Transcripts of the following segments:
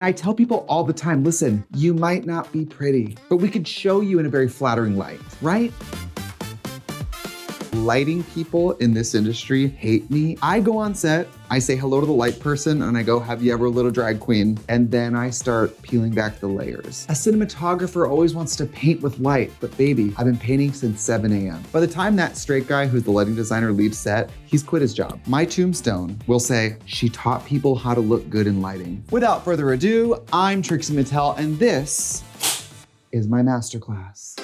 I tell people all the time, listen, you might not be pretty, but we could show you in a very flattering light, right? Lighting people in this industry hate me. I go on set, I say hello to the light person, and I go, have you ever lit a drag queen? And then I start peeling back the layers. A cinematographer always wants to paint with light, but baby, I've been painting since 7 a.m. By the time that straight guy who's the lighting designer leaves set, he's quit his job. My tombstone will say, she taught people how to look good in lighting. Without further ado, I'm Trixie Mattel, and this is my masterclass.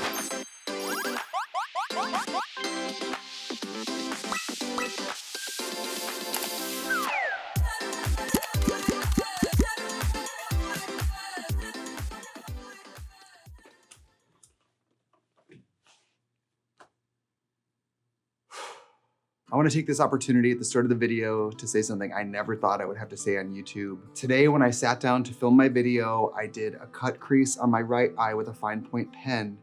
I want to take this opportunity at the start of the video to say something I never thought I would have to say on YouTube. Today, when I sat down to film my video, I did a cut crease on my right eye with a fine point pen,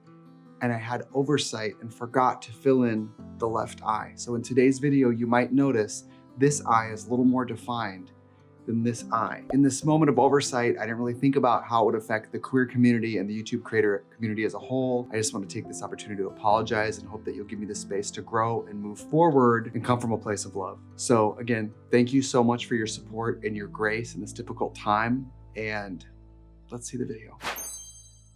and I had oversight and forgot to fill in the left eye. So in today's video, you might notice this eye is a little more defined than this eye. In this moment of oversight, I didn't really think about how it would affect the queer community and the YouTube creator community as a whole. I just want to take this opportunity to apologize and hope that you'll give me the space to grow and move forward and come from a place of love. So again, thank you so much for your support and your grace in this difficult time. And let's see the video.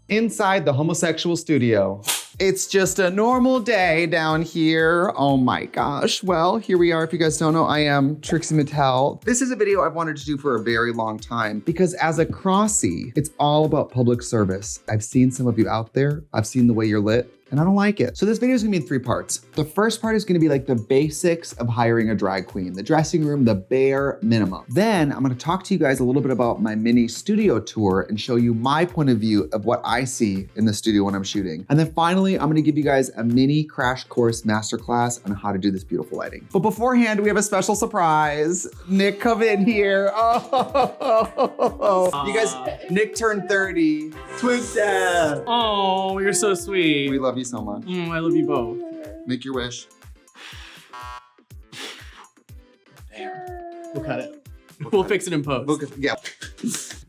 Inside the homosexual studio. It's just a normal day down here. Oh my gosh. Well, here we are. If you guys don't know, I am Trixie Mattel. This is a video I've wanted to do for a very long time because as a crossie, it's all about public service. I've seen some of you out there. I've seen the way you're lit, and I don't like it. So this video is gonna be in 3 parts. The first part is gonna be like the basics of hiring a drag queen, the dressing room, the bare minimum. Then I'm gonna talk to you guys a little bit about my mini studio tour and show you my point of view of what I see in the studio when I'm shooting. And then finally, I'm gonna give you guys a mini crash course masterclass on how to do this beautiful lighting. But beforehand, we have a special surprise. Nick, come in here. Oh, you guys, Nick turned 30. Twin dad. Oh, you're so sweet. We love you so much. I love you both. Make your wish. There. We'll cut it. We'll fix it in post. Yeah.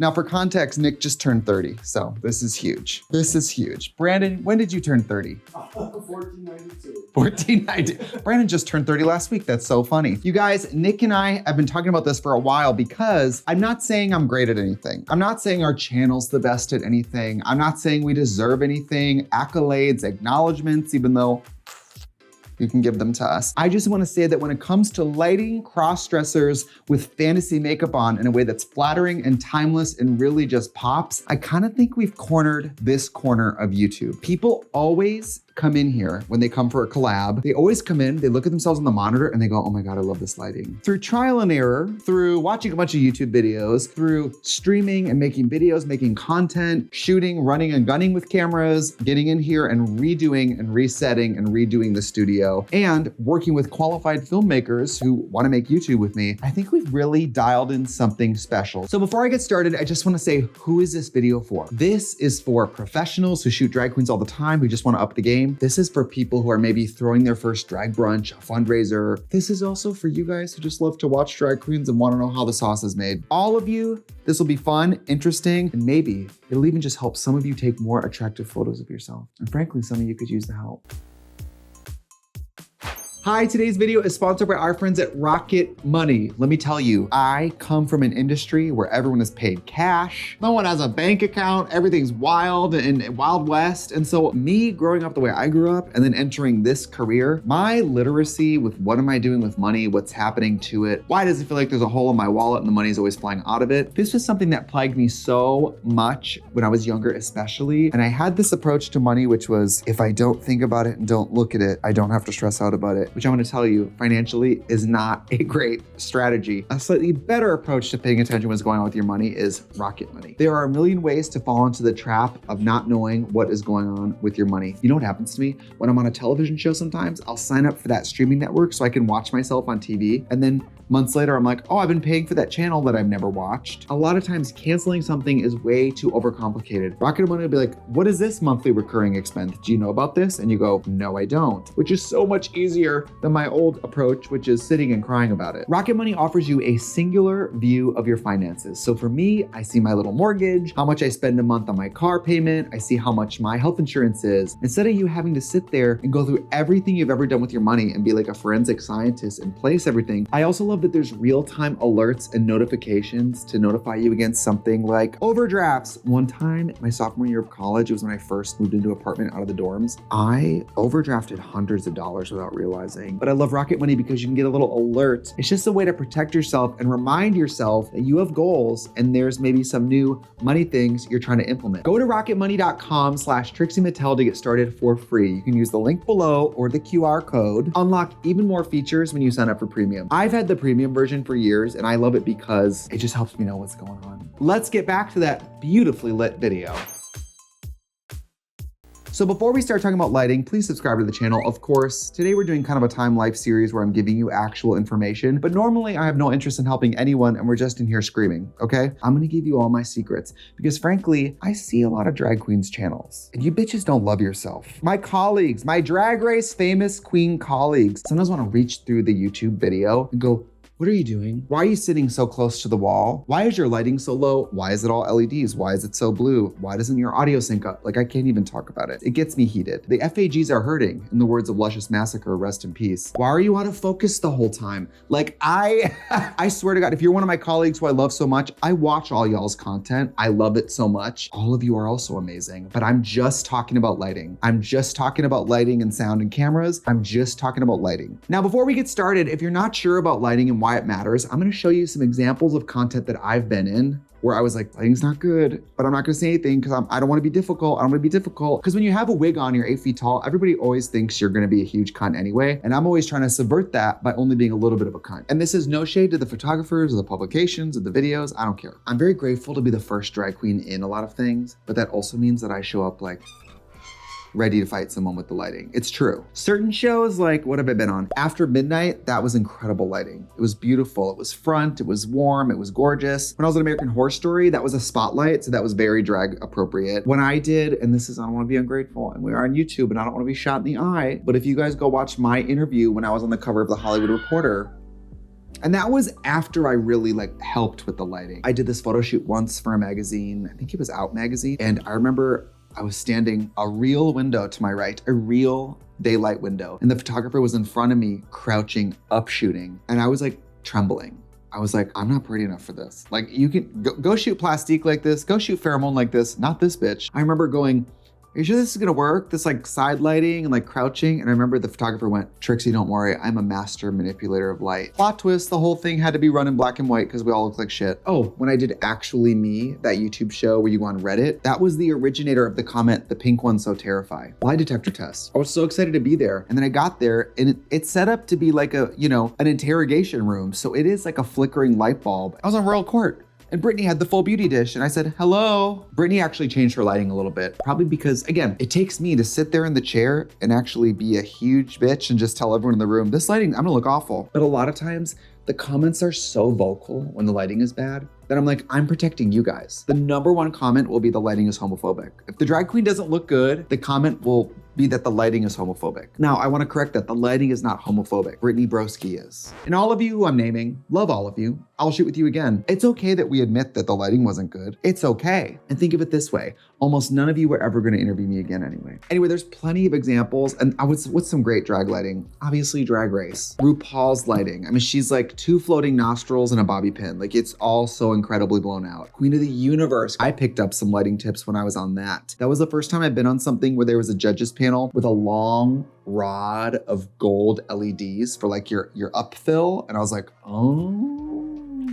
Now for context, Nick just turned 30, so this is huge. This is huge. Brandon, when did you turn 30? 1492. 1490. Brandon just turned 30 last week. That's so funny. You guys, Nick and I have been talking about this for a while because I'm not saying I'm great at anything. I'm not saying our channel's the best at anything. I'm not saying we deserve anything, accolades, acknowledgements, even though you can give them to us. I just wanna say that when it comes to lighting cross-dressers with fantasy makeup on in a way that's flattering and timeless and really just pops, I kinda think we've cornered this corner of YouTube. People always come in here when they come for a collab. They always come in, they look at themselves on the monitor and they go, oh my God, I love this lighting. Through trial and error, through watching a bunch of YouTube videos, through streaming and making videos, making content, shooting, running and gunning with cameras, getting in here and redoing and resetting and redoing the studio, and working with qualified filmmakers who wanna make YouTube with me, I think we've really dialed in something special. So before I get started, I just wanna say, who is this video for? This is for professionals who shoot drag queens all the time, who just wanna up the game. This is for people who are maybe throwing their first drag brunch, a fundraiser. This is also for you guys who just love to watch drag queens and wanna know how the sauce is made. All of you, this will be fun, interesting, and maybe it'll even just help some of you take more attractive photos of yourself. And frankly, some of you could use the help. Hi, today's video is sponsored by our friends at Rocket Money. Let me tell you, I come from an industry where everyone is paid cash. No one has a bank account. Everything's wild and Wild West. And so me growing up the way I grew up and then entering this career, my literacy with what am I doing with money, what's happening to it, why does it feel like there's a hole in my wallet and the money's always flying out of it? This was something that plagued me so much when I was younger, especially. And I had this approach to money, which was if I don't think about it and don't look at it, I don't have to stress out about it. Which I'm gonna tell you, financially is not a great strategy. A slightly better approach to paying attention to what's going on with your money is Rocket Money. There are a million ways to fall into the trap of not knowing what is going on with your money. You know what happens to me? When I'm on a television show sometimes, I'll sign up for that streaming network so I can watch myself on TV, and then Months later, I'm like, oh, I've been paying for that channel that I've never watched. A lot of times canceling something is way too overcomplicated. Rocket Money will be like, what is this monthly recurring expense? Do you know about this? And you go, no, I don't, which is so much easier than my old approach, which is sitting and crying about it. Rocket Money offers you a singular view of your finances. So for me, I see my little mortgage, how much I spend a month on my car payment. I see how much my health insurance is. Instead of you having to sit there and go through everything you've ever done with your money and be like a forensic scientist and place everything. I also love that there's real-time alerts and notifications to notify you against something like overdrafts. One time, my sophomore year of college, it was when I first moved into an apartment out of the dorms, I overdrafted hundreds of dollars without realizing. But I love Rocket Money because you can get a little alert. It's just a way to protect yourself and remind yourself that you have goals and there's maybe some new money things you're trying to implement. Go to rocketmoney.com/Trixie Mattel to get started for free. You can use the link below or the QR code. Unlock even more features when you sign up for premium. I've had the premium version for years and I love it because it just helps me know what's going on. Let's get back to that beautifully lit video. So before we start talking about lighting, please subscribe to the channel. Of course, today we're doing kind of a time life series where I'm giving you actual information, but normally I have no interest in helping anyone and we're just in here screaming, okay? I'm gonna give you all my secrets because frankly, I see a lot of drag queens channels and you bitches don't love yourself. My colleagues, my Drag Race famous queen colleagues, sometimes wanna reach through the YouTube video and go, what are you doing? Why are you sitting so close to the wall? Why is your lighting so low? Why is it all LEDs? Why is it so blue? Why doesn't your audio sync up? Like I can't even talk about it. It gets me heated. The FAGs are hurting, in the words of Luscious Massacre, rest in peace. Why are you out of focus the whole time? Like I swear to God, if you're one of my colleagues who I love so much, I watch all y'all's content. I love it so much. All of you are also amazing, but I'm just talking about lighting. I'm just talking about lighting and sound and cameras. I'm just talking about lighting. Now, before we get started, if you're not sure about lighting and why it matters, I'm gonna show you some examples of content that I've been in where I was like, lighting's not good, but I'm not gonna say anything because I don't wanna be difficult. I don't wanna be difficult. Because when you have a wig on, you're 8 feet tall, everybody always thinks you're gonna be a huge cunt anyway. And I'm always trying to subvert that by only being a little bit of a cunt. And this is no shade to the photographers or the publications or the videos, I don't care. I'm very grateful to be the first drag queen in a lot of things, but that also means that I show up like, ready to fight someone with the lighting. It's true. Certain shows, like what have I been on? After Midnight, that was incredible lighting. It was beautiful. It was front, it was warm, it was gorgeous. When I was on American Horror Story, that was a spotlight, so that was very drag appropriate. When I did, and this is, I don't wanna be ungrateful, and we are on YouTube, and I don't wanna be shot in the eye, but if you guys go watch my interview when I was on the cover of the Hollywood Reporter, and that was after I really like helped with the lighting. I did this photo shoot once for a magazine, I think it was Out magazine, and I remember I was standing a real window to my right, a real daylight window. And the photographer was in front of me, crouching, up shooting. And I was like trembling. I was like, I'm not pretty enough for this. Like you can go shoot plastique like this, go shoot pheromone like this, not this bitch. I remember going, are you sure this is gonna work? This like side lighting and like crouching. And I remember the photographer went, Trixie, don't worry, I'm a master manipulator of light. Plot twist, the whole thing had to be run in black and white because we all look like shit. Oh, when I did Actually Me, that YouTube show where you go on Reddit, that was the originator of the comment, the pink one's so terrifying. Lie detector test. I was so excited to be there. And then I got there and it's set up to be like a, you know, an interrogation room. So it is like a flickering light bulb. I was on Royal Court. And Brittany had the full beauty dish and I said, hello. Brittany actually changed her lighting a little bit, probably because again, it takes me to sit there in the chair and actually be a huge bitch and just tell everyone in the room, this lighting, I'm gonna look awful. But a lot of times the comments are so vocal when the lighting is bad that I'm like, I'm protecting you guys. The #1 comment will be the lighting is homophobic. If the drag queen doesn't look good, the comment will be that the lighting is homophobic. Now, I wanna correct that. The lighting is not homophobic. Brittany Broski is. And all of you who I'm naming, love all of you. I'll shoot with you again. It's okay that we admit that the lighting wasn't good. It's okay. And think of it this way. Almost none of you were ever gonna interview me again anyway. Anyway, there's plenty of examples. And what's some great drag lighting? Obviously Drag Race. RuPaul's lighting. I mean, she's like 2 floating nostrils and a bobby pin. Like it's all so incredibly blown out. Queen of the Universe. I picked up some lighting tips when I was on that. That was the first time I've been on something where there was a judges panel with a long rod of gold LEDs for like your upfill. And I was like, oh,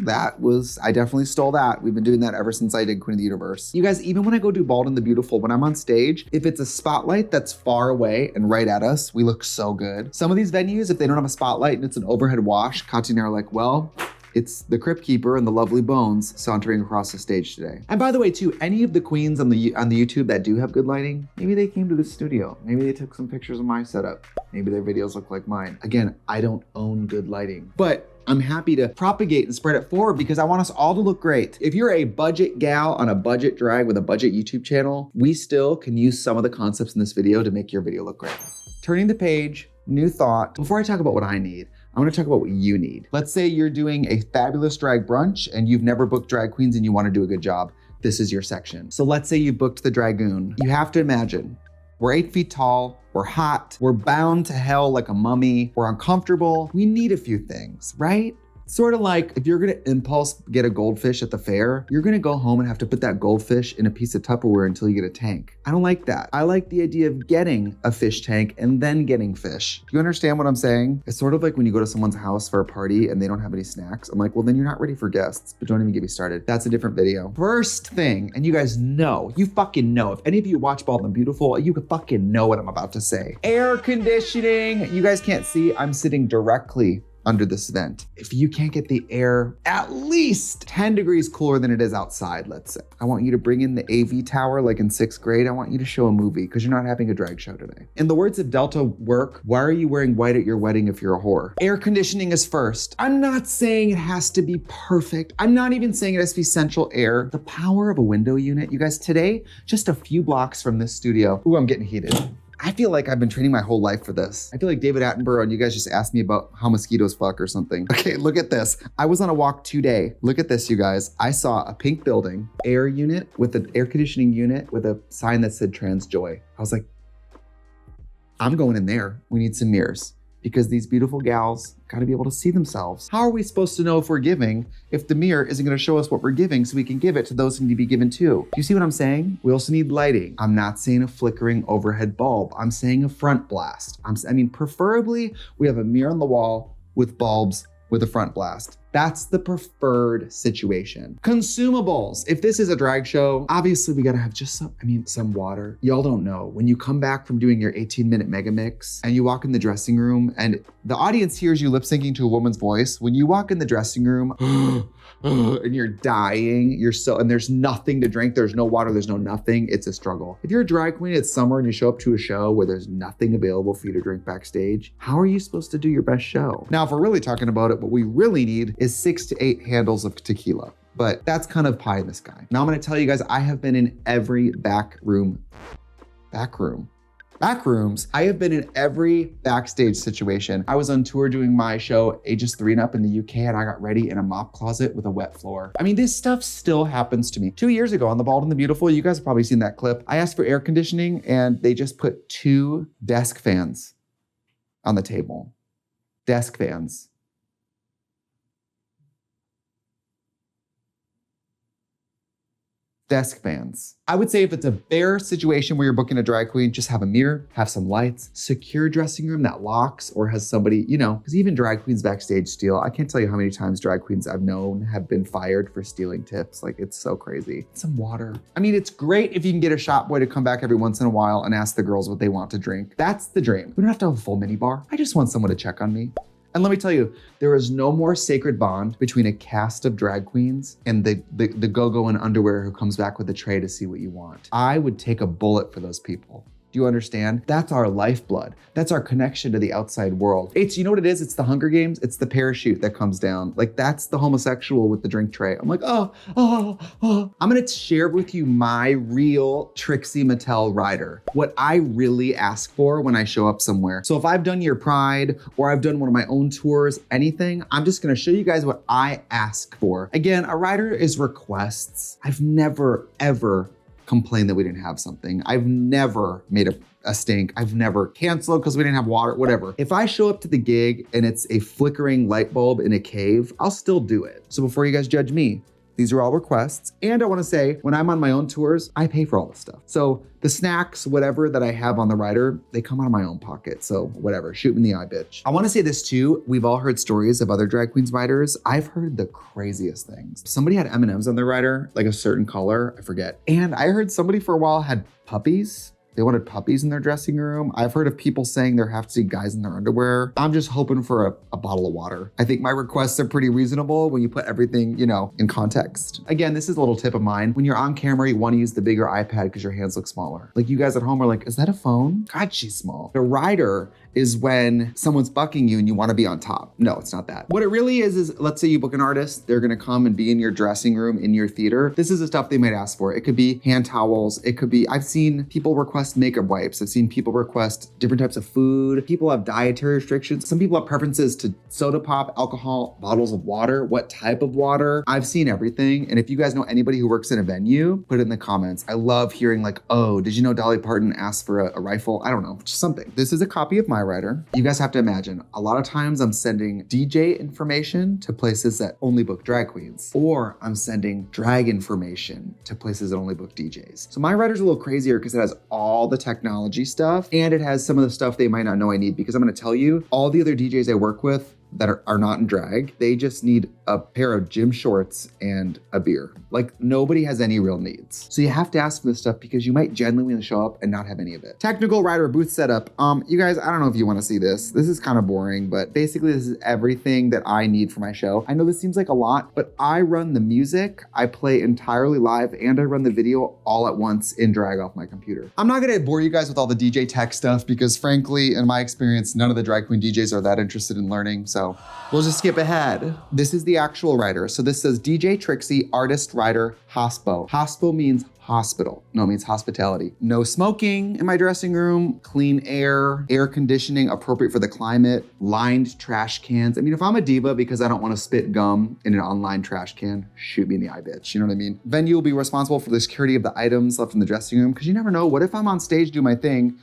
I definitely stole that. We've been doing that ever since I did Queen of the Universe. You guys, even when I go do Bald and the Beautiful, when I'm on stage, if it's a spotlight that's far away and right at us, we look so good. Some of these venues, if they don't have a spotlight and it's an overhead wash, Katya and I are like, well, it's the Crypt Keeper and the Lovely Bones sauntering across the stage today. And by the way, too, any of the queens on the YouTube that do have good lighting, maybe they came to the studio. Maybe they took some pictures of my setup. Maybe their videos look like mine. Again, I don't own good lighting, but I'm happy to propagate and spread it forward because I want us all to look great. If you're a budget gal on a budget drag with a budget YouTube channel, we still can use some of the concepts in this video to make your video look great. Turning the page, new thought. Before I talk about what I need, I want to talk about what you need. Let's say you're doing a fabulous drag brunch and you've never booked drag queens and you want to do a good job. This is your section. So let's say you booked the Dragoon. You have to imagine, we're 8 feet tall, we're hot, we're bound to hell like a mummy, we're uncomfortable. We need a few things, right? Sort of like if you're gonna impulse get a goldfish at the fair, you're gonna go home and have to put that goldfish in a piece of Tupperware until you get a tank. I don't like that. I like the idea of getting a fish tank and then getting fish. Do you understand what I'm saying? It's sort of like when you go to someone's house for a party and they don't have any snacks. I'm like, well, then you're not ready for guests, but don't even get me started. That's a different video. First thing, and you guys know, you fucking know, if any of you watch Bald and Beautiful, you fucking know what I'm about to say. Air conditioning. You guys can't see, I'm sitting directly under this vent. If you can't get the air at least 10 degrees cooler than it is outside, let's say, I want you to bring in the AV tower like in 6th grade. I want you to show a movie because you're not having a drag show today. In the words of Delta Work, why are you wearing white at your wedding if you're a whore? Air conditioning is first. I'm not saying it has to be perfect. I'm not even saying it has to be central air. The power of a window unit, you guys, today, just a few blocks from this studio. Ooh, I'm getting heated. I feel like I've been training my whole life for this. I feel like David Attenborough and you guys just asked me about how mosquitoes fuck or something. Okay, look at this. I was on a walk today. Look at this, you guys. I saw a pink building, air unit with an air conditioning unit with a sign that said trans joy. I was like, I'm going in there. We need some mirrors because these beautiful gals gotta be able to see themselves. How are we supposed to know if we're giving if the mirror isn't gonna show us what we're giving so we can give it to those who need to be given to? Do you see what I'm saying? We also need lighting. I'm not saying a flickering overhead bulb. I'm saying a front blast. I mean, preferably we have a mirror on the wall with bulbs with a front blast. That's the preferred situation. Consumables. If this is a drag show, obviously we gotta have just some water. Y'all don't know. When you come back from doing your 18-minute mega mix and you walk in the dressing room and the audience hears you lip syncing to a woman's voice, when you walk in the dressing room and you're dying, and there's nothing to drink, there's no water, there's no nothing, it's a struggle. If you're a drag queen, it's summer and you show up to a show where there's nothing available for you to drink backstage, how are you supposed to do your best show? Now, if we're really talking about it, what we really need is 6 to 8 handles of tequila, but that's kind of pie in the sky. Now I'm gonna tell you guys, I have been in every backrooms. I have been in every backstage situation. I was on tour doing my show, ages 3 and up in the UK, and I got ready in a mop closet with a wet floor. I mean, this stuff still happens to me. 2 years ago on The Bald and the Beautiful, you guys have probably seen that clip. I asked for air conditioning and they just put 2 desk fans on the table. Desk fans. Desk fans. I would say if it's a bare situation where you're booking a drag queen, just have a mirror, have some lights, secure dressing room that locks or has somebody, you know, because even drag queens backstage steal. I can't tell you how many times drag queens I've known have been fired for stealing tips. Like, it's so crazy. Some water. I mean, it's great if you can get a shop boy to come back every once in a while and ask the girls what they want to drink. That's the dream. We don't have to have a full mini bar. I just want someone to check on me. And let me tell you, there is no more sacred bond between a cast of drag queens and the go-go in underwear who comes back with a tray to see what you want. I would take a bullet for those people. Do you understand? That's our lifeblood. That's our connection to the outside world. It's, you know what it is? It's the Hunger Games. It's the parachute that comes down. Like, that's the homosexual with the drink tray. I'm like, oh. I'm gonna share with you my real Trixie Mattel rider. What I really ask for when I show up somewhere. So if I've done your Pride or I've done one of my own tours, anything, I'm just gonna show you guys what I ask for. Again, a rider is requests. I've never, ever complain that we didn't have something. I've never made a stink. I've never canceled because we didn't have water, whatever. If I show up to the gig and it's a flickering light bulb in a cave, I'll still do it. So before you guys judge me, these are all requests. And I wanna say, when I'm on my own tours, I pay for all this stuff. So the snacks, whatever that I have on the rider, they come out of my own pocket. So whatever, shoot me in the eye, bitch. I wanna say this too, we've all heard stories of other drag queens riders. I've heard the craziest things. Somebody had M&Ms on their rider, like a certain color, I forget. And I heard somebody for a while had puppies. They wanted puppies in their dressing room. I've heard of people saying there have to be guys in their underwear. I'm just hoping for a bottle of water. I think my requests are pretty reasonable when you put everything, you know, in context. Again, this is a little tip of mine. When you're on camera, you want to use the bigger iPad because your hands look smaller. Like, you guys at home are like, is that a phone? God, she's small. The rider is when someone's bucking you and you want to be on top. No, it's not that. What it really is let's say you book an artist, they're gonna come and be in your dressing room, in your theater. This is the stuff they might ask for. It could be hand towels. It could be, I've seen people request makeup wipes. I've seen people request different types of food. People have dietary restrictions. Some people have preferences to soda pop, alcohol, bottles of water, what type of water. I've seen everything. And if you guys know anybody who works in a venue, put it in the comments. I love hearing like, oh, did you know Dolly Parton asked for a rifle? I don't know, just something. This is a copy of my rider. You guys have to imagine, a lot of times I'm sending DJ information to places that only book drag queens, or I'm sending drag information to places that only book DJs. So my rider's a little crazier because it has all the technology stuff and it has some of the stuff they might not know I need, because I'm gonna tell you, all the other DJs I work with that are not in drag, they just need a pair of gym shorts and a beer. Like nobody has any real needs. So you have to ask for this stuff because you might genuinely show up and not have any of it. Technical rider booth setup. You guys, I don't know if you want to see this. This is kind of boring, but basically this is everything that I need for my show. I know this seems like a lot, but I run the music, I play entirely live, and I run the video all at once in drag off my computer. I'm not gonna bore you guys with all the DJ tech stuff because frankly, in my experience, none of the drag queen DJs are that interested in learning. So we'll just skip ahead. This is the actual rider. So this says DJ Trixie Artist Rider Hospo. Hospo means hospital. No, it means hospitality. No smoking in my dressing room, clean air, air conditioning appropriate for the climate, lined trash cans. I mean, if I'm a diva because I don't want to spit gum in an online trash can, shoot me in the eye, bitch. You know what I mean? Venue will be responsible for the security of the items left in the dressing room because you never know. What if I'm on stage doing my thing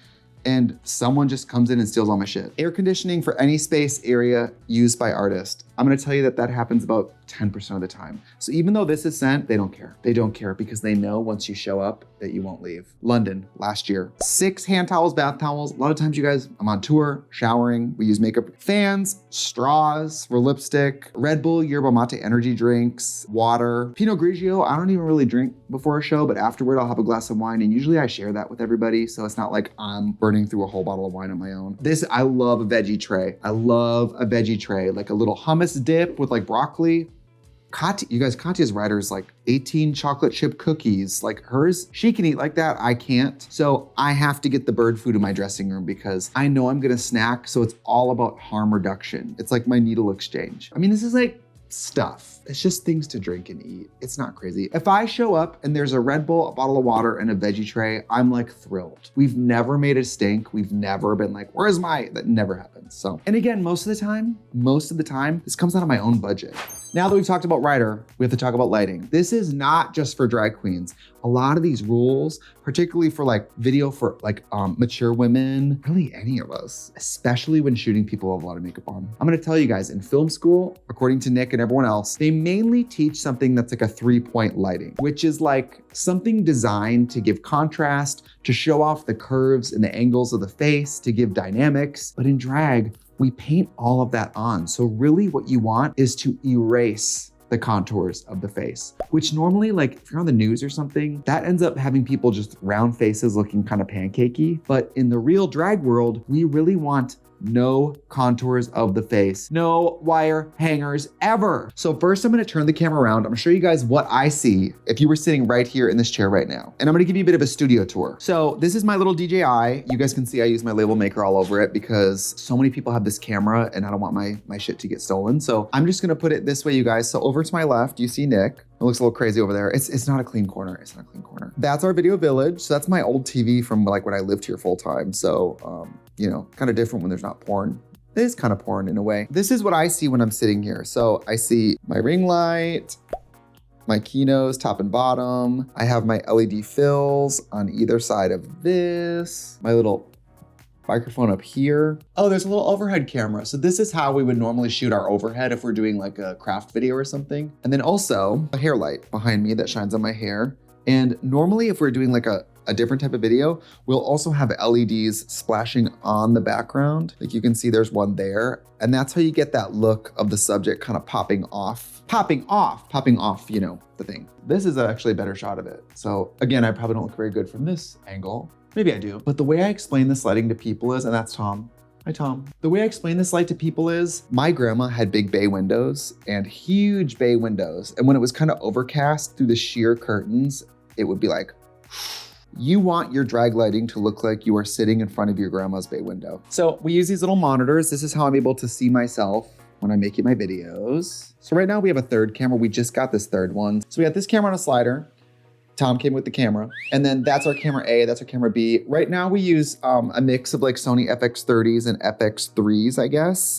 and someone just comes in and steals all my shit? Air conditioning for any space area used by artist. I'm gonna tell you that happens about 10% of the time. So even though this is sent, they don't care. They don't care because they know once you show up that you won't leave. London, last year. 6 hand towels, bath towels. A lot of times you guys, I'm on tour, showering, we use makeup. Fans, straws for lipstick, Red Bull, yerba mate energy drinks, water. Pinot Grigio, I don't even really drink before a show, but afterward I'll have a glass of wine and usually I share that with everybody. So it's not like I'm burning through a whole bottle of wine on my own. I love a veggie tray. I love a veggie tray, like a little hummus dip with like broccoli. You guys, Katya's rider is like 18 chocolate chip cookies. Like hers, she can eat like that, I can't. So I have to get the bird food in my dressing room because I know I'm gonna snack, so it's all about harm reduction. It's like my needle exchange. I mean, this is like stuff. It's just things to drink and eat. It's not crazy. If I show up and there's a Red Bull, a bottle of water, and a veggie tray, I'm like thrilled. We've never made a stink. We've never been like, where's my, that never happens. So, and again, most of the time, this comes out of my own budget. Now that we've talked about rider, we have to talk about lighting. This is not just for drag queens. A lot of these rules, particularly for like video for like mature women, really any of us, especially when shooting people with a lot of makeup on. I'm gonna tell you guys, in film school, according to Nick and everyone else, they mainly teach something that's like a 3-point lighting, which is like something designed to give contrast, to show off the curves and the angles of the face, to give dynamics. But in drag, we paint all of that on. So really what you want is to erase the contours of the face, which normally, like if you're on the news or something, that ends up having people just round faces looking kind of pancakey. But in the real drag world, we really want no contours of the face, no wire hangers ever. So first I'm gonna turn the camera around. I'm gonna show you guys what I see if you were sitting right here in this chair right now. And I'm gonna give you a bit of a studio tour. So this is my little DJI. You guys can see I use my label maker all over it because so many people have this camera and I don't want my shit to get stolen. So I'm just gonna put it this way, you guys. So over to my left, you see Nick. It looks a little crazy over there. It's not a clean corner. It's not a clean corner. That's our video village. So that's my old TV from like when I lived here full time. So, you know, kind of different when there's not porn. It is kind of porn in a way. This is what I see when I'm sitting here. So I see my ring light, my keynotes, top and bottom. I have my LED fills on either side of this, my little microphone up here. Oh, there's a little overhead camera. So this is how we would normally shoot our overhead if we're doing like a craft video or something. And then also a hair light behind me that shines on my hair. And normally if we're doing like a different type of video, we'll also have LEDs splashing on the background. Like you can see there's one there. And that's how you get that look of the subject kind of popping off, you know, the thing. This is actually a better shot of it. So again, I probably don't look very good from this angle. Maybe I do. But the way I explain this lighting to people is, and that's Tom. Hi, Tom. The way I explain this light to people is, my grandma had big bay windows and huge bay windows. And when it was kind of overcast through the sheer curtains, it would be like, You want your drag lighting to look like you are sitting in front of your grandma's bay window. So we use these little monitors. This is how I'm able to see myself when I'm making my videos. So right now we have a third camera. We just got this third one. So we got this camera on a slider. Tom came with the camera. And then that's our camera A, that's our camera B. Right now we use a mix of like Sony FX30s and FX3s, I guess.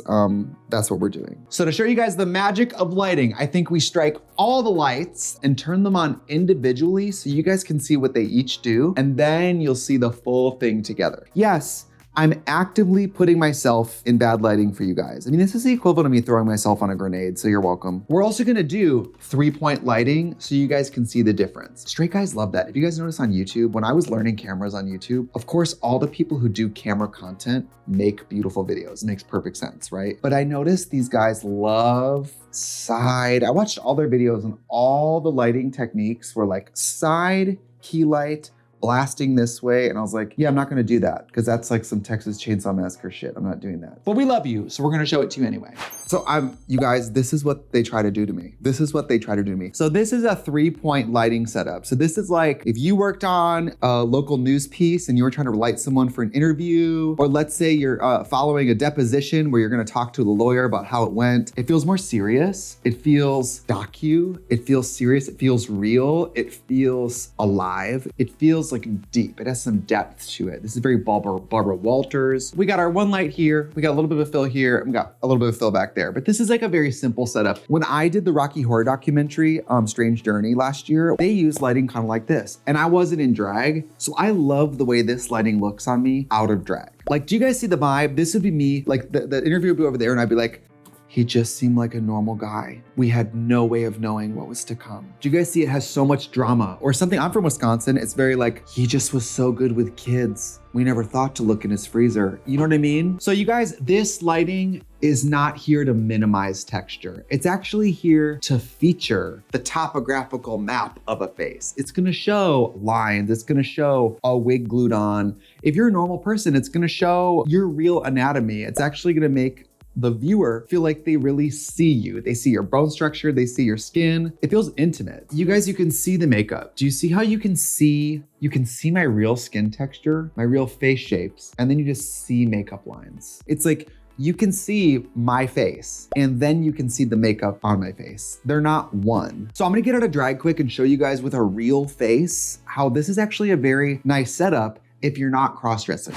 That's what we're doing. So to show you guys the magic of lighting, I think we strike all the lights and turn them on individually so you guys can see what they each do. And then you'll see the full thing together. Yes, I'm actively putting myself in bad lighting for you guys. I mean, this is the equivalent of me throwing myself on a grenade, so you're welcome. We're also gonna do 3-point lighting so you guys can see the difference. Straight guys love that. If you guys notice on YouTube, when I was learning cameras on YouTube, of course, all the people who do camera content make beautiful videos. It makes perfect sense, right? But I noticed these guys love side. I watched all their videos and all the lighting techniques were like side, key light, blasting this way. And I was like, yeah, I'm not gonna do that because that's like some Texas Chainsaw Massacre shit. I'm not doing that. But we love you, so we're gonna show it to you anyway. So you guys, this is what they try to do to me. This is what they try to do to me. So this is a 3-point lighting setup. So this is like, if you worked on a local news piece and you were trying to light someone for an interview, or let's say you're following a deposition where you're gonna talk to the lawyer about how it went. It feels more serious. It feels docu. It feels serious. It feels real. It feels alive. It feels like deep. It has some depth to it. This is very Barbara Walters. We got our one light here. We got a little bit of fill here. And we got a little bit of fill back there. But this is like a very simple setup. When I did the Rocky Horror documentary, Strange Journey last year, they used lighting kind of like this. And I wasn't in drag. So I love the way this lighting looks on me out of drag. Like, do you guys see the vibe? This would be me. Like the interview would be over there and I'd be like, he just seemed like a normal guy. We had no way of knowing what was to come. Do you guys see it has so much drama? Or something, I'm from Wisconsin, it's very like, he just was so good with kids. We never thought to look in his freezer. You know what I mean? So you guys, this lighting is not here to minimize texture. It's actually here to feature the topographical map of a face. It's gonna show lines, it's gonna show a wig glued on. If you're a normal person, it's gonna show your real anatomy. It's actually gonna make the viewer feel like they really see you. They see your bone structure, they see your skin. It feels intimate. You guys, you can see the makeup. Do you see how you can see my real skin texture, my real face shapes, and then you just see makeup lines. It's like, you can see my face and then you can see the makeup on my face. They're not one. So I'm gonna get out of drag quick and show you guys with a real face how this is actually a very nice setup if you're not cross-dressing.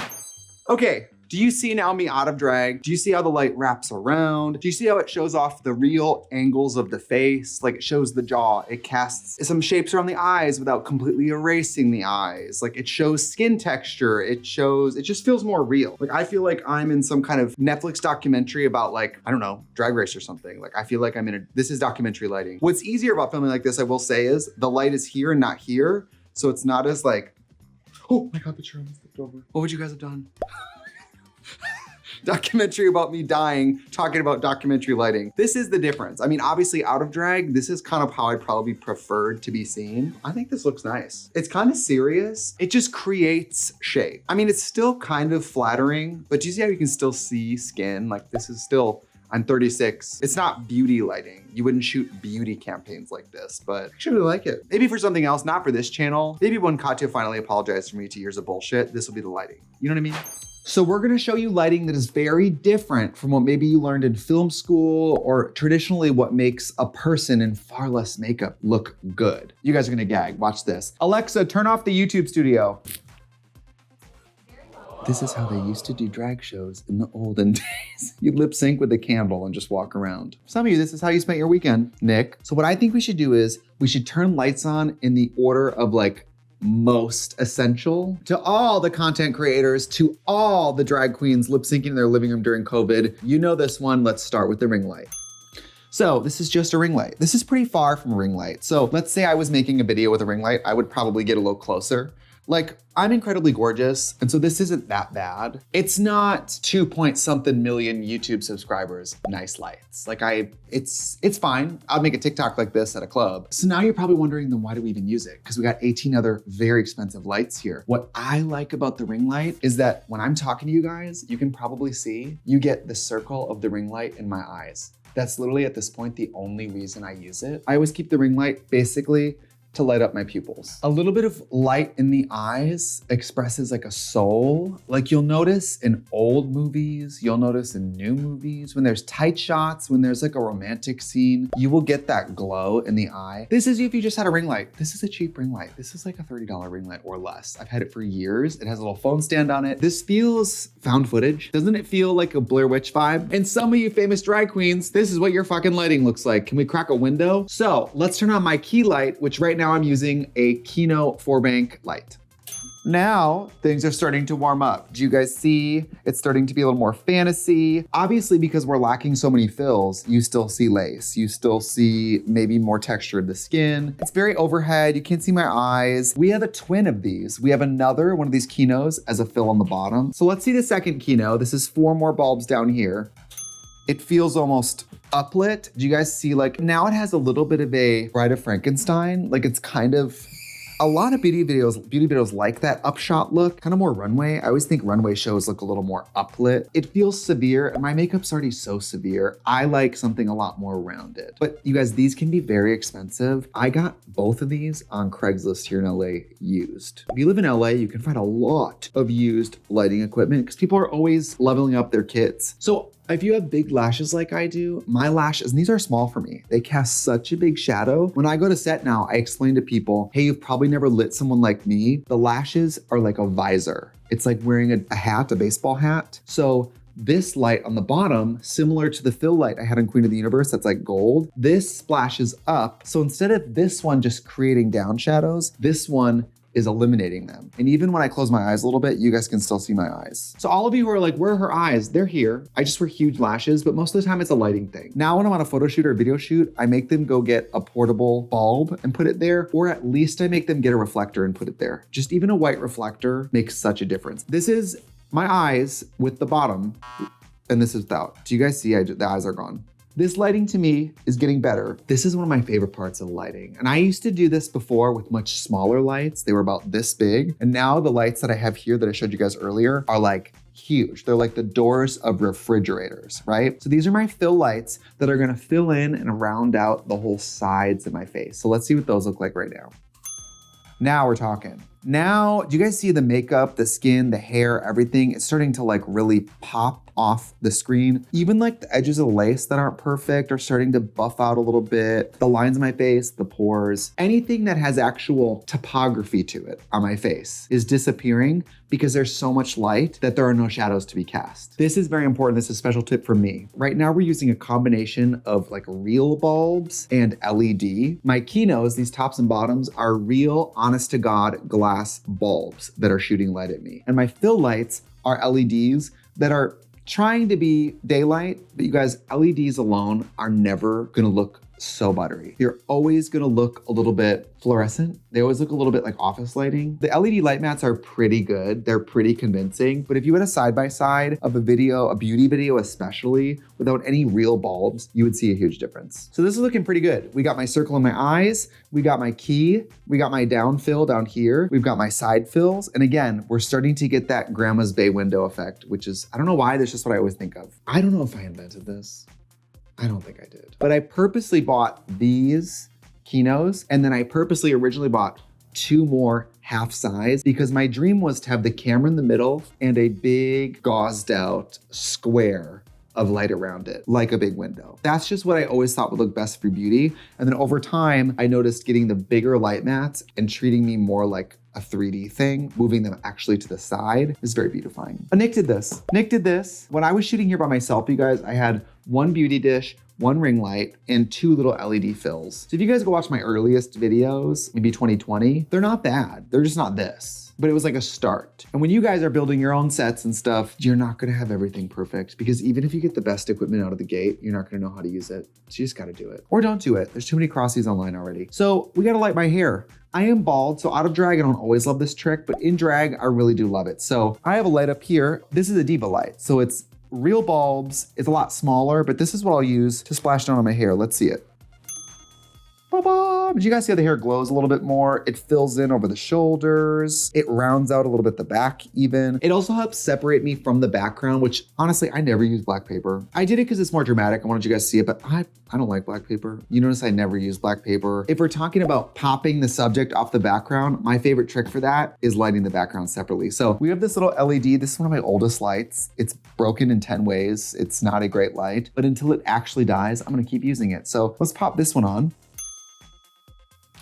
Okay. Do you see now me out of drag? Do you see how the light wraps around? Do you see how it shows off the real angles of the face? Like it shows the jaw, it casts some shapes around the eyes without completely erasing the eyes. Like it shows skin texture, it just feels more real. Like I feel like I'm in some kind of Netflix documentary about like, I don't know, Drag Race or something. Like I feel like this is documentary lighting. What's easier about filming like this, I will say, is the light is here and not here. So it's not as like, oh my God, the chair almost flipped over. What would you guys have done? Documentary about me dying, talking about documentary lighting. This is the difference. I mean, obviously out of drag, this is kind of how I'd probably preferred to be seen. I think this looks nice. It's kind of serious. It just creates shape. I mean, it's still kind of flattering, but do you see how you can still see skin? Like this is still, I'm 36. It's not beauty lighting. You wouldn't shoot beauty campaigns like this, but I actually really like it. Maybe for something else, not for this channel. Maybe when Katya finally apologized for me 2 years of bullshit, this will be the lighting. You know what I mean? So we're gonna show you lighting that is very different from what maybe you learned in film school or traditionally what makes a person in far less makeup look good. You guys are gonna gag, watch this. Alexa, turn off the YouTube studio. This is how they used to do drag shows in the olden days. You lip sync with a candle and just walk around. Some of you, this is how you spent your weekend, Nick. So what I think we should do is we should turn lights on in the order of like most essential to all the content creators, to all the drag queens lip syncing in their living room during COVID. You know this one, let's start with the ring light. So this is just a ring light. This is pretty far from a ring light. So let's say I was making a video with a ring light, I would probably get a little closer. Like, I'm incredibly gorgeous, and so this isn't that bad. It's not 2-point-something million YouTube subscribers, nice lights. Like it's fine. I'll make a TikTok like this at a club. So now you're probably wondering, then why do we even use it? Because we got 18 other very expensive lights here. What I like about the ring light is that when I'm talking to you guys, you can probably see, you get the circle of the ring light in my eyes. That's literally at this point, the only reason I use it. I always keep the ring light basically to light up my pupils. A little bit of light in the eyes expresses like a soul. Like you'll notice in old movies, you'll notice in new movies, when there's tight shots, when there's like a romantic scene, you will get that glow in the eye. This is if you just had a ring light. This is a cheap ring light. This is like a $30 ring light or less. I've had it for years. It has a little phone stand on it. This feels found footage. Doesn't it feel like a Blair Witch vibe? And some of you famous drag queens, this is what your fucking lighting looks like. Can we crack a window? So let's turn on my key light, which right now I'm using a Kino 4-bank light. Now things are starting to warm up. Do you guys see? It's starting to be a little more fantasy. Obviously, because we're lacking so many fills, you still see lace. You still see maybe more texture of the skin. It's very overhead. You can't see my eyes. We have a twin of these. We have another one of these Kinos as a fill on the bottom. So let's see the second Kino. This is 4 more bulbs down here. It feels almost uplit. Do you guys see, like, now it has a little bit of a Bride of Frankenstein. Like it's kind of, a lot of beauty videos like that upshot look, kind of more runway. I always think runway shows look a little more uplit. It feels severe, and my makeup's already so severe. I like something a lot more rounded. But you guys, these can be very expensive. I got both of these on Craigslist here in LA used. If you live in LA, you can find a lot of used lighting equipment because people are always leveling up their kits. So if you have big lashes like I do, my lashes, and these are small for me, they cast such a big shadow. When I go to set now, I explain to people, hey, you've probably never lit someone like me. The lashes are like a visor. It's like wearing a hat, a baseball hat. So this light on the bottom, similar to the fill light I had on Queen of the Universe, that's like gold, this splashes up. So instead of this one just creating down shadows, this one is eliminating them. And even when I close my eyes a little bit, you guys can still see my eyes. So all of you who are like, where are her eyes? They're here. I just wear huge lashes, but most of the time it's a lighting thing. Now when I'm on a photo shoot or a video shoot, I make them go get a portable bulb and put it there, or at least I make them get a reflector and put it there. Just even a white reflector makes such a difference. This is my eyes with the bottom, and this is without. Do you guys see? The eyes are gone. This lighting to me is getting better. This is one of my favorite parts of lighting. And I used to do this before with much smaller lights. They were about this big. And now the lights that I have here that I showed you guys earlier are like huge. They're like the doors of refrigerators, right? So these are my fill lights that are gonna fill in and round out the whole sides of my face. So let's see what those look like right now. Now we're talking. Now, do you guys see the makeup, the skin, the hair, everything? It's starting to like really pop off the screen. Even like the edges of the lace that aren't perfect are starting to buff out a little bit. The lines of my face, the pores, anything that has actual topography to it on my face is disappearing because there's so much light that there are no shadows to be cast. This is very important. This is a special tip for me. Right now we're using a combination of like real bulbs and LED. My Kinos, these tops and bottoms, are real, honest to God glass bulbs that are shooting light at me. And my fill lights are LEDs that are trying to be daylight, but you guys, LEDs alone are never gonna look so buttery. You're always gonna look a little bit fluorescent. They always look a little bit like office lighting. The LED light mats are pretty good. They're pretty convincing, but if you had a side-by-side of a video, a beauty video especially, without any real bulbs, you would see a huge difference. So this is looking pretty good. We got my circle in my eyes, we got my key, we got my down fill down here, we've got my side fills, and again, we're starting to get that grandma's bay window effect, which is, I don't know why, that's just what I always think of. I don't know if I invented this. I don't think I did. But I purposely bought these Kinos, and then I purposely originally bought 2 more half size because my dream was to have the camera in the middle and a big gauzed out square of light around it, like a big window. That's just what I always thought would look best for beauty. And then over time, I noticed getting the bigger light mats and treating me more like a 3D thing, moving them actually to the side is very beautifying. But Nick did this. Nick did this. When I was shooting here by myself, you guys, I had 1 beauty dish, 1 ring light, and 2 little LED fills. So if you guys go watch my earliest videos, maybe 2020, they're not bad. They're just not this. But it was like a start. And when you guys are building your own sets and stuff, you're not gonna have everything perfect because even if you get the best equipment out of the gate, you're not gonna know how to use it. So you just gotta do it. Or don't do it. There's too many crossies online already. So we gotta light my hair. I am bald, so out of drag, I don't always love this trick, but in drag, I really do love it. So I have a light up here. This is a Diva light. So it's real bulbs. It's a lot smaller, but this is what I'll use to splash down on my hair. Let's see it. Did you guys see how the hair glows a little bit more? It fills in over the shoulders. It rounds out a little bit the back even. It also helps separate me from the background, which honestly, I never use black paper. I did it because it's more dramatic. I wanted you guys to see it, but I don't like black paper. You notice I never use black paper. If we're talking about popping the subject off the background, my favorite trick for that is lighting the background separately. So we have this little LED. This is one of my oldest lights. It's broken in 10 ways. It's not a great light, but until it actually dies, I'm gonna keep using it. So let's pop this one on.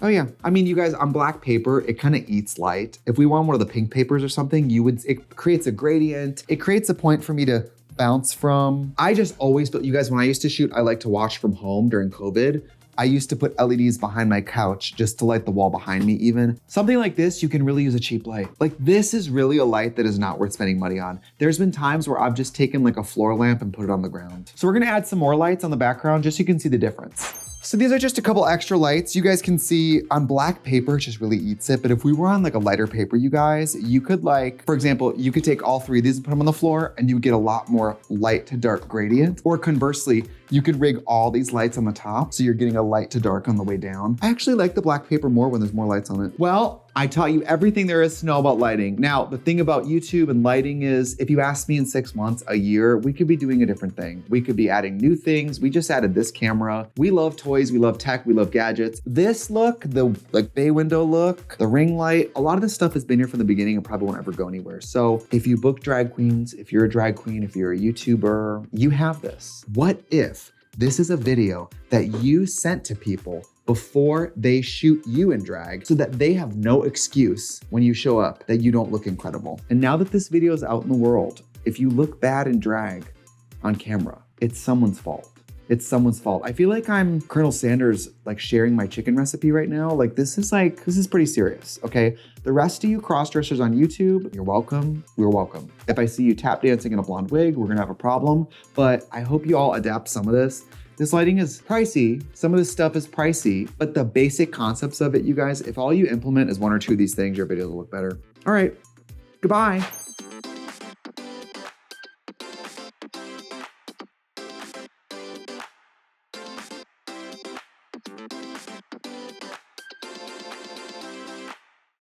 Oh yeah, I mean, you guys, on black paper, it kind of eats light. If we want one of the pink papers or something, it creates a gradient. It creates a point for me to bounce from. I just always felt, you guys, when I used to shoot, I like to watch from home during COVID. I used to put LEDs behind my couch just to light the wall behind me even. Something like this, you can really use a cheap light. Like this is really a light that is not worth spending money on. There's been times where I've just taken like a floor lamp and put it on the ground. So we're gonna add some more lights on the background just so you can see the difference. So these are just a couple extra lights. You guys can see on black paper, it just really eats it. But if we were on like a lighter paper, you guys, you could like, for example, you could take all three of these and put them on the floor and you would get a lot more light to dark gradient. Or conversely, you could rig all these lights on the top so you're getting a light to dark on the way down. I actually like the black paper more when there's more lights on it. Well, I taught you everything there is to know about lighting. Now, the thing about YouTube and lighting is if you ask me in 6 months, a year, we could be doing a different thing. We could be adding new things. We just added this camera. We love toys, we love tech, we love gadgets. This look, the like bay window look, the ring light, a lot of this stuff has been here from the beginning and probably won't ever go anywhere. So if you book drag queens, if you're a drag queen, if you're a YouTuber, you have this. What if this is a video that you sent to people before they shoot you in drag so that they have no excuse when you show up that you don't look incredible? And now that this video is out in the world, if you look bad in drag on camera, it's someone's fault. It's someone's fault. I feel like I'm Colonel Sanders, like sharing my chicken recipe right now. Like this is pretty serious, okay? The rest of you cross-dressers on YouTube, you're welcome, we're welcome. If I see you tap dancing in a blonde wig, we're gonna have a problem, but I hope you all adapt some of this. This lighting is pricey. Some of this stuff is pricey, but the basic concepts of it, you guys, if all you implement is one or two of these things, your videos will look better. All right, goodbye.